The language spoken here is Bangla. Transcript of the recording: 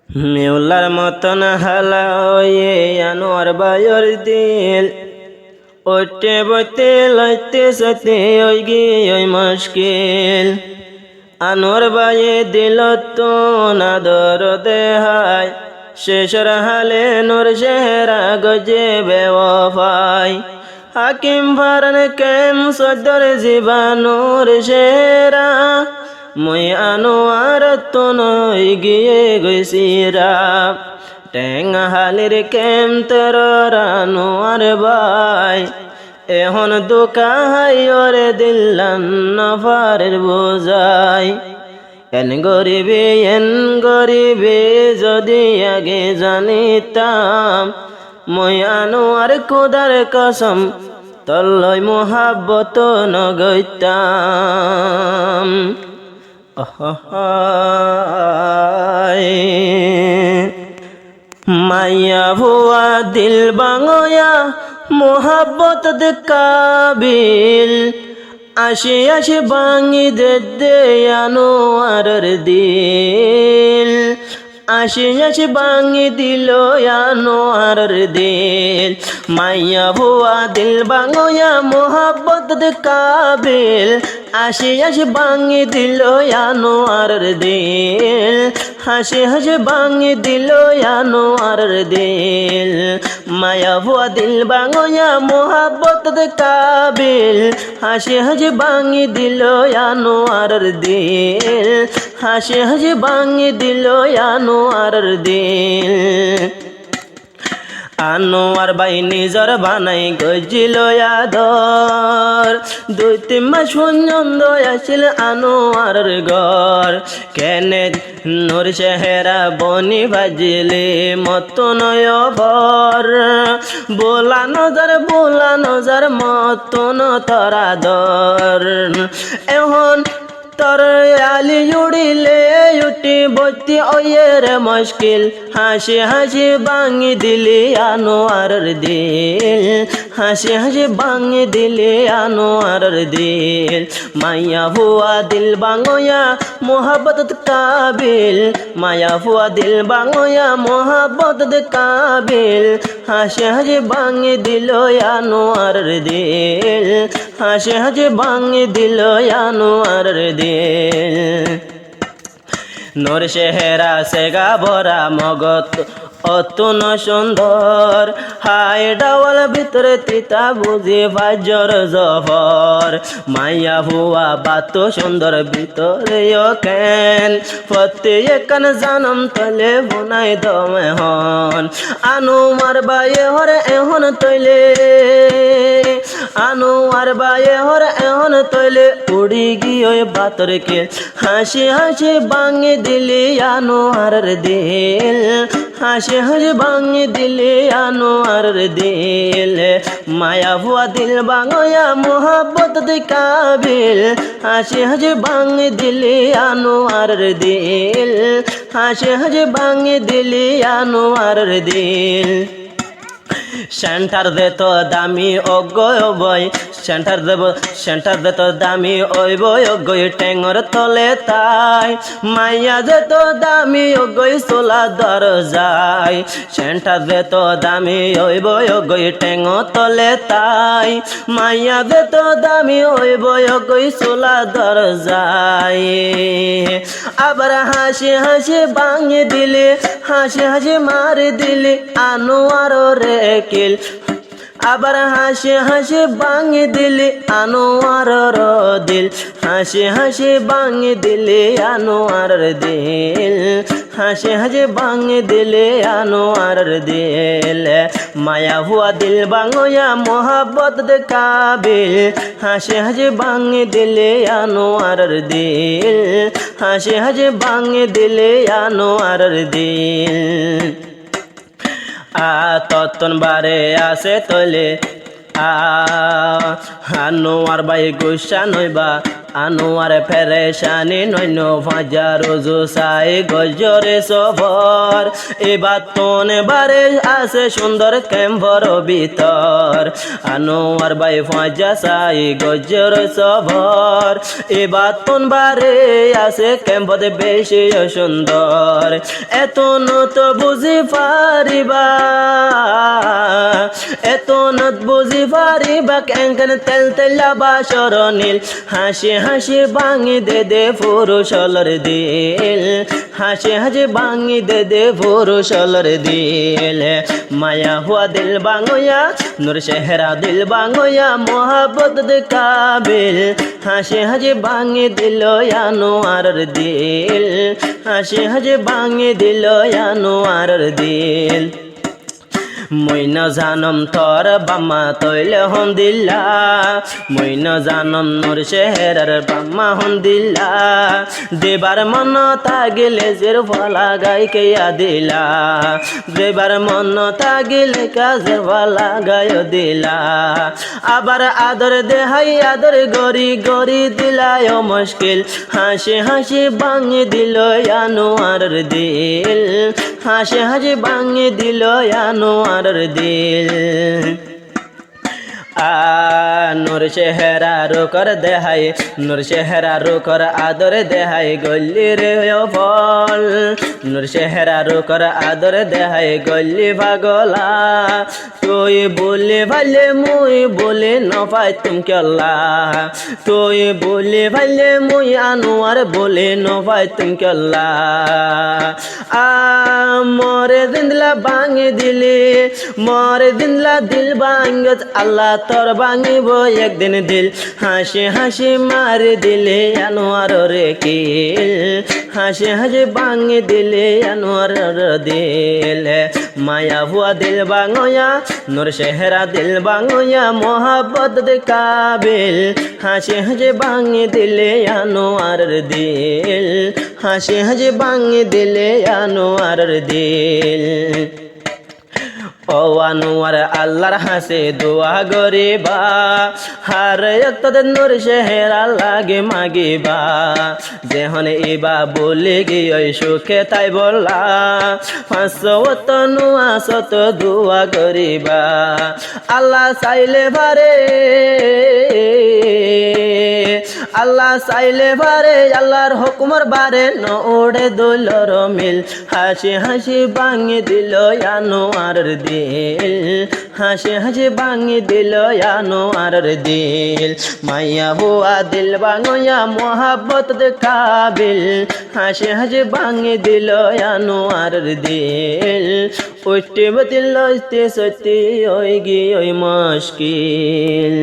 মেউলার মতন হালায়ে আনোয়ার বায়র দিল ওটে বইতে লইতে সতে ওই গিয়ে ওই মুশকিল আনোয়ার বায়ে দিল তো নাদর দেহায় শেষর হালে নূর চেহারা গজে বেওয়াফাই হাকিম ফারন কেম সদর জীবানুর চেহারা মই আনোয়ার তো নই গিয়ে গইছিরা টেঙ্গা হালির কেম তোর আনোয়ার বাই এখন দোকাই ওরে দিল্লাম নফারের বোঝাই এন গরিবে যদি আগে জানিতাম মই আনোয়ার খোদার কসম তল্লয় মোহাব্বত নগৈতাম মাইয়া ভুয়া দিল বাঙয়া মোহাব্বত দে কাবিল আসে আসে বাঙি দে আনোয়ারের দিল আসে আসে বাঙি দিল আনোয়ারের দিল মাইয়া ভুয়া দিল বাঙয়া মোহাব্বত দে কাবিল আসে আসে বাঙি দিল আনোয়ারের দিল হাসে হাসে বাঙি দিল আনোয়ারের দিল মায়া ভুয়া দিল বাঙয়া মোহাব্বত দে কাবিল হাসে হাসে বাঙি দিল আনোয়ারের দিল হাসে হাসে বাঙি দিল আনোয়ারের দিল আনোয়ার বাই নিজর বানাই গজিল আদর 2-3 মাস পর্যন্ত আসিল আনোয়ারের ঘর কেনে নূর চেহারা বনি বাজিলে মত নয় ভর বোলা নজর মতন তরা দর এখন তোর আলি জুড়িলে উঠি বতি ওয়ের মুশকিল হাসি হাসি বাঙি দিলি আনোয়ারের দিল হাসি হাসি বাঙি দিলি আনোয়ারের দিল মায়া ভুয়া দিল বাঙয়া মোহাব্বত কাবিল মায়া ভুয়া দিল বাঙয়া মোহাব্বত কাবিল হাসি হাসি বাঙি দিল আনোয়ারের দিল হাসি হাসি বাঙি দিল আনোয়ারের দিল নূর চেহারা সেগা ভরা মগত অতুন সুন্দর হাই ডাওয়াল ভিতরে তিতা বুঝি ফাজর জফর মাইয়া ভুয়া বাত সুন্দর ভিতরে কেন ফতে কান জানম তলে বুনাই দমে হন আনোয়ার বায়ে হরে এখন তৈলে আনোয়ার বায়ে হরে এখন তৈলে উড়ি গিয়ে বাতর কে হাসি হাসি বাঙি দিলি আনোয়ারের দিল হাসি হাসি বাঙি দিলি আনোয়ারের দিল মায়া ভুয়া দিল বাঙয়া মোহাব্বত দে কাবিল হাসি হাসি বাঙি দিলি আনোয়ারের দিল হাসি হাসি বাঙি দিলি আনোয়ারের দিল সেন্টার দে তো দামি অগয় বই সেন্টার দে তো দামি ওই বই অগয় টেঙর তলে তাই মাইয়া দে তো দামি অগয় সোলা দর যায় সেন্টার দে তো দামি ওই বই অগয় টেঙ তলে তাই মাইয়া দে তো দামি ওই বই অগয় সোলা দর যায় আবার হাসি হাসি বাঙি দিলে হাসি হাসি মারি দিলে আনোয়ার রে কিল আবার হাসি হাসি বাঙি দিলে আনোয়ারের দিল হাসি হাসি বাঙি দিলে আনোয়ারের দিল হাসি হাসি বাঙি দিলে আনোয়ারের দিল মায়া হুয়া দিল বাঙয়া মোহাব্বত দে কাবিল হাসি হাসি বাঙি দিলে আনোয়ারের দিল হাসি হাসি বাঙি দিলে আনোয়ারের দিল ততন বারে আসে তলে আনোয়ার বাই গুসা নইবা আনোয়ার ফেরেশানি নৈন্য ফাজা রোজু সাই গজরে সবর এবার তোন বারে আছে সুন্দর ক্যাম্পর ভিতর আনোয়ার ভাই ফাজা সাই গজর সবর এবার তোন বারে আছে ক্যাম্পত বেশি সুন্দর এত নত বুঝি পারিবা এত নত বুঝি পারিবা কেন তেল তেলা বাসর নীল হাসি হাসি ভাঙি দে পুরুষলর দিল হাসি হাসি ভাঙি দে পুরুষলর দিল মায়া হুয়া দিল বাঙয়া নূর চেহারা দিল বাঙয়া মোহাব্বত দে কাবিল হাসি হাসি ভাঙি দিল আনোয়ারের দিল হাসি হাসি ভাঙি দিল আনোয়ারের দিল মই না জানম তোর বাম্মা তৈলে হন দিল্লা মই না জানম নূর চেহারার বাম্মা হন দিল্লা দেবার মন তাগিলে জের ফলা গাই কেয়া দিলা দেবার মন তাগিলে কাজের ফলা গায় দিলা আবার আদর দেহাই আদর গরি গরি দিলায় মুশকিল হাসি হাসি ভাঙি দিল আনোয়ারের দিল হাসি হাসি ভাঙি দিল আনোয়ারের দিল নূর চেহারা রোকর দেহাই নূর চেহারা রোকর আদর দেহাই গল্লি রে ফল নূর চেহারা রোকর আদর দেহাই গল্লি পাগলা তুই বলে ভালে মুই বলে নপাই তুম কেলা তুই বলে ভালে মুই আনোয়ার বলে নপাই তুম কেলা মরে দিনলা ভাঙে দিলি মরে দিনলা দিল ভাঙ্গত আল্লাহ তোর ভাঙিব একদিন দিল হাসি হাসি মারি দিলে আনোয়ার রে কিল হাসি হাসি ভাঙি দিলে আনোয়ার দিল মায়া হুয়া দিল বাঙয়া নূর চেহারা দিল বাঙয়া মোহাব্বত দে কাবিল হাসি হাসি ভাঙি দিলে আনোয়ার দিল হাসি হাসি ভাঙি দিলে আনোয়ার দিল ও আনোয়ার আল্লাহর হাসে দোয়া গরিবা হার একতদ নূর চেহারা লাগে মাগিবা যেহন ইবা বলে গিয়ে সুখে তাই বললা 500 নুয়া শত দোয়া গরিবা আল্লাহ চাইলে পারে আল্লাহ চাইলে পারে আল্লাহর হুকুমর বারে ন ওড়ে দোলর মিল হাসি হাসি ভাঙি দিল আনোয়ারের দিল হাসি হাসি ভাঙি দিল আনোয়ারের দিল মায়া হুয়া দিল বাঙয়া মোহাব্বত দে কাবিল হাসি হাসি ভাঙি দিল আনোয়ারের দিল উঠতে বতিল সত্যি ওই গিয়ে মুশকিল।